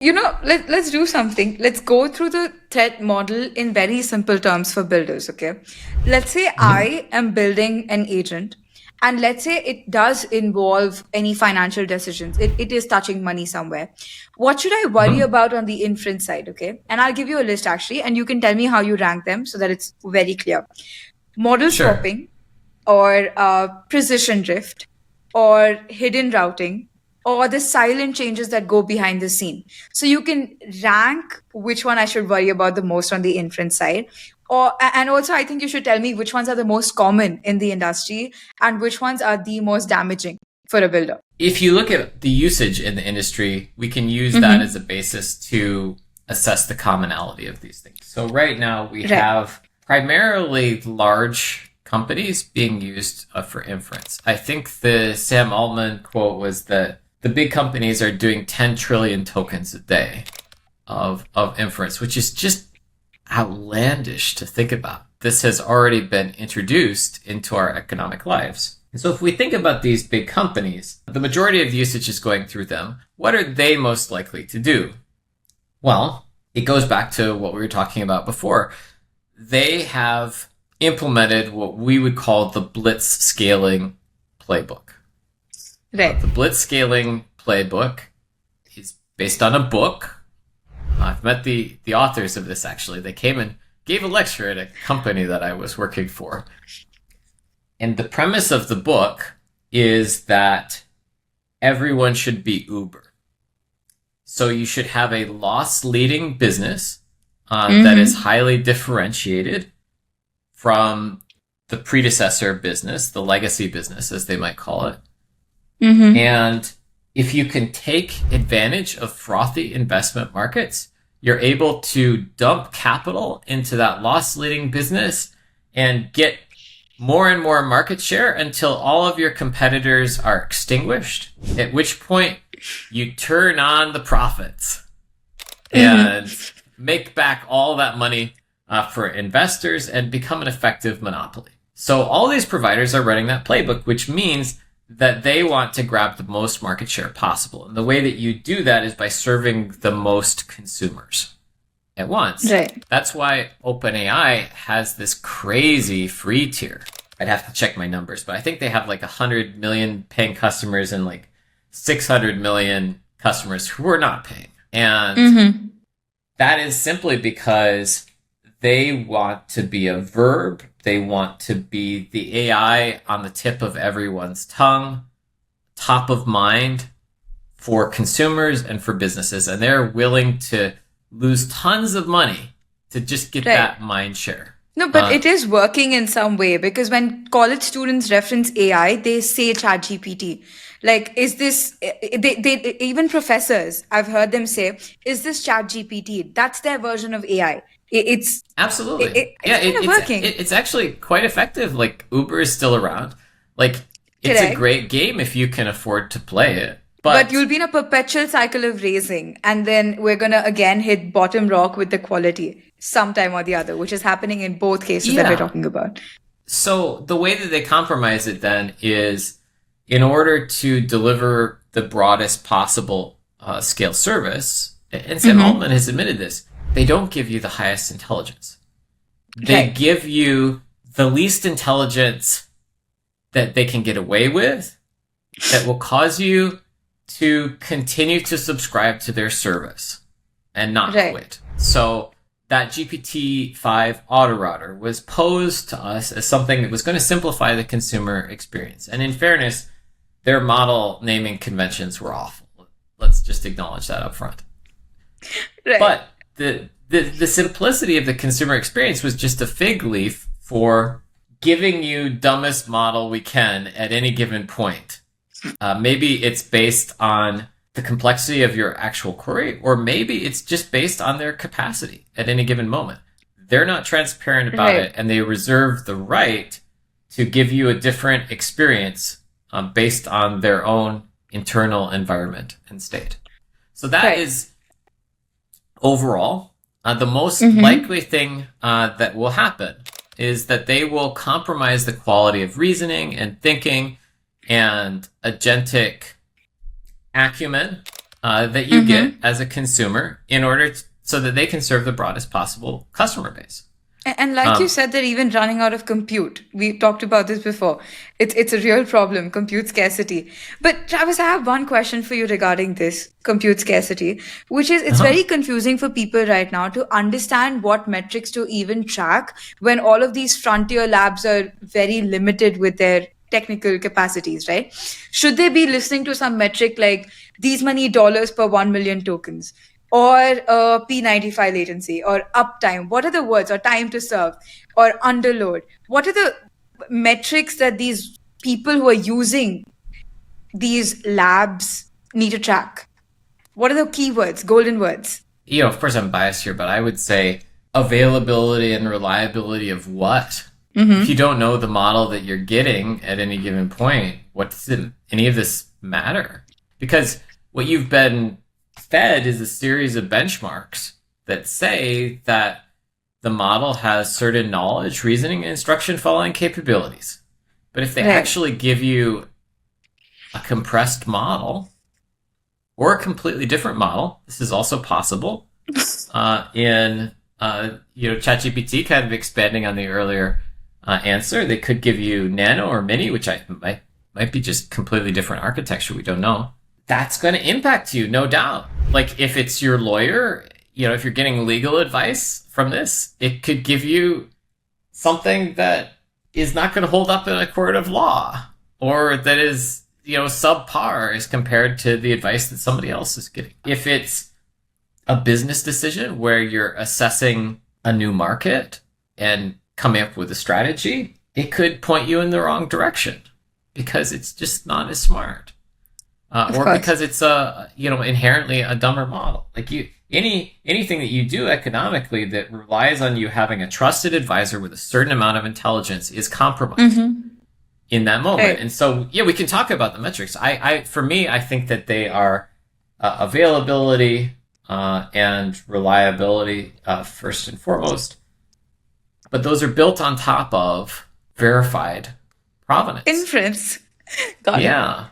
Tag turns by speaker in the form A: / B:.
A: Let's do something. Let's go through the threat model in very simple terms for builders, okay? Let's say I am building an agent, and let's say it does involve any financial decisions. It is touching money somewhere. What should I worry about on the inference side, okay? And I'll give you a list actually, and you can tell me how you rank them so that it's very clear. Model
B: Sure.
A: swapping, or precision drift, or hidden routing, or the silent changes that go behind the scene. So you can rank which one I should worry about the most on the inference side. And also I think you should tell me which ones are the most common in the industry and which ones are the most damaging for a builder.
B: If you look at the usage in the industry, we can use that as a basis to assess the commonality of these things. So right now we have primarily large companies being used for inference. I think the Sam Altman quote was that the big companies are doing 10 trillion tokens a day of inference, which is just outlandish to think about. This has already been introduced into our economic lives. And so if we think about these big companies, the majority of the usage is going through them. What are they most likely to do? Well, it goes back to what we were talking about before. They have implemented what we would call the blitz scaling playbook.
A: Right.
B: The blitz scaling playbook is based on a book. I've met the authors of this, actually. They came and gave a lecture at a company that I was working for. And the premise of the book is that everyone should be Uber. So you should have a loss-leading business that is highly differentiated from the predecessor business, the legacy business, as they might call it. And if you can take advantage of frothy investment markets, you're able to dump capital into that loss-leading business and get more and more market share until all of your competitors are extinguished, at which point you turn on the profits and make back all that money for investors and become an effective monopoly. So all these providers are running that playbook, which means that they want to grab the most market share possible. And the way that you do that is by serving the most consumers at once.
A: Right.
B: That's why OpenAI has this crazy free tier. I'd have to check my numbers, but I think they have like 100 million paying customers and like 600 million customers who are not paying. And that is simply because they want to be a verb. They want to be the AI on the tip of everyone's tongue, top of mind for consumers and for businesses. And they're willing to lose tons of money to just get that mind share.
A: No, but it is working in some way, because when college students reference AI, they say ChatGPT. Like, is this, they even professors, I've heard them say, is this ChatGPT? That's their version of AI. It's
B: absolutely
A: it's working.
B: It's actually quite effective. Like, Uber is still around. Like, it's a great game if you can afford to play it.
A: But you'll be in a perpetual cycle of raising, and then we're gonna again hit bottom rock with the quality sometime or the other, which is happening in both cases that we're talking about.
B: So the way that they compromise it then is, in order to deliver the broadest possible scale service, and Sam Altman has admitted this, they don't give you the highest intelligence. They give you the least intelligence that they can get away with, that will cause you to continue to subscribe to their service and not quit. So that GPT-5 autorouter was posed to us as something that was going to simplify the consumer experience. And in fairness, their model naming conventions were awful. Let's just acknowledge that up front. But the simplicity of the consumer experience was just a fig leaf for giving you dumbest model we can at any given point. Maybe it's based on the complexity of your actual query, or maybe it's just based on their capacity at any given moment. They're not transparent about it, and they reserve the right to give you a different experience based on their own internal environment and state. So that is overall the most likely thing that will happen is that they will compromise the quality of reasoning and thinking and agentic acumen that you get as a consumer in order so that they can serve the broadest possible customer base.
A: And like you said, they're even running out of compute. We talked about this before. It's a real problem, compute scarcity. But Travis, I have one question for you regarding this compute scarcity, which is it's very confusing for people right now to understand what metrics to even track when all of these frontier labs are very limited with their technical capacities, right? Should they be listening to some metric like these many dollars per 1 million tokens? Or P95 latency, or uptime? What are the words? Or time to serve, or underload? What are the metrics that these people who are using these labs need to track? What are the keywords, golden words?
B: Of course I'm biased here, but I would say availability and reliability of what? If you don't know the model that you're getting at any given point, what does any of this matter? Because what you've been fed is a series of benchmarks that say that the model has certain knowledge, reasoning, and instruction following capabilities. But if they actually give you a compressed model or a completely different model, this is also possible. In ChatGPT, kind of expanding on the earlier answer, they could give you nano or mini, which might be just completely different architecture. We don't know. That's going to impact you, no doubt. Like if it's your lawyer, if you're getting legal advice from this, it could give you something that is not going to hold up in a court of law, or that is, subpar as compared to the advice that somebody else is getting. If it's a business decision where you're assessing a new market and coming up with a strategy, it could point you in the wrong direction because it's just not as smart. Or because it's inherently a dumber model. Like anything that you do economically that relies on you having a trusted advisor with a certain amount of intelligence is compromised in that moment. Right. And so, we can talk about the metrics. For me, I think that they are availability and reliability first and foremost. But those are built on top of verified provenance.
A: Inference. Got it.
B: Yeah.